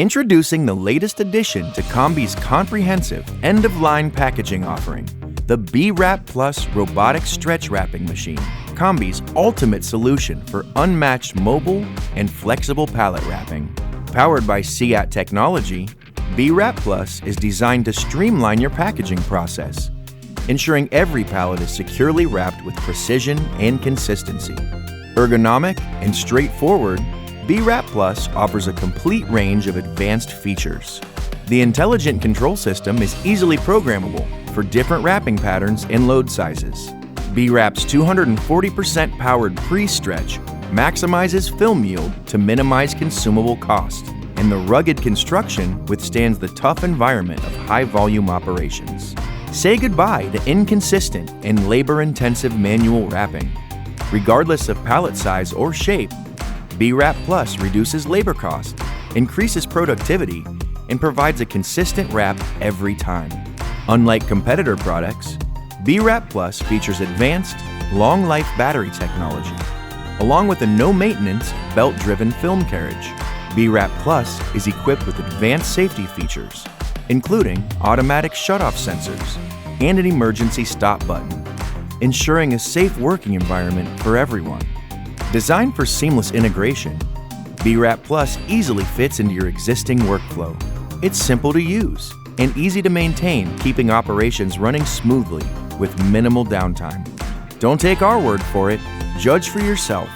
Introducing the latest addition to Combi's comprehensive end-of-line packaging offering, the BeeWrap Plus Robotic Stretch Wrapping Machine, Combi's ultimate solution for unmatched mobile and flexible pallet wrapping. Powered by CAT technology, BeeWrap Plus is designed to streamline your packaging process, ensuring every pallet is securely wrapped with precision and consistency. Ergonomic and straightforward, BeeWrap Plus offers a complete range of advanced features. The intelligent control system is easily programmable for different wrapping patterns and load sizes. BeeWrap's 240% powered pre-stretch maximizes film yield to minimize consumable cost, and the rugged construction withstands the tough environment of high-volume operations. Say goodbye to inconsistent and labor-intensive manual wrapping. Regardless of pallet size or shape, BeeWrap Plus reduces labor cost, increases productivity, and provides a consistent wrap every time. Unlike competitor products, BeeWrap Plus features advanced, long-life battery technology, along with a no-maintenance, belt-driven film carriage. BeeWrap Plus is equipped with advanced safety features, including automatic shutoff sensors and an emergency stop button, ensuring a safe working environment for everyone. Designed for seamless integration, BeeWrap Plus easily fits into your existing workflow. It's simple to use and easy to maintain, keeping operations running smoothly with minimal downtime. Don't take our word for it, judge for yourself.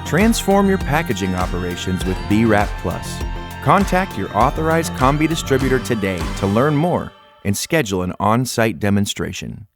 Transform your packaging operations with BeeWrap Plus. Contact your authorized Combi distributor today to learn more and schedule an on-site demonstration.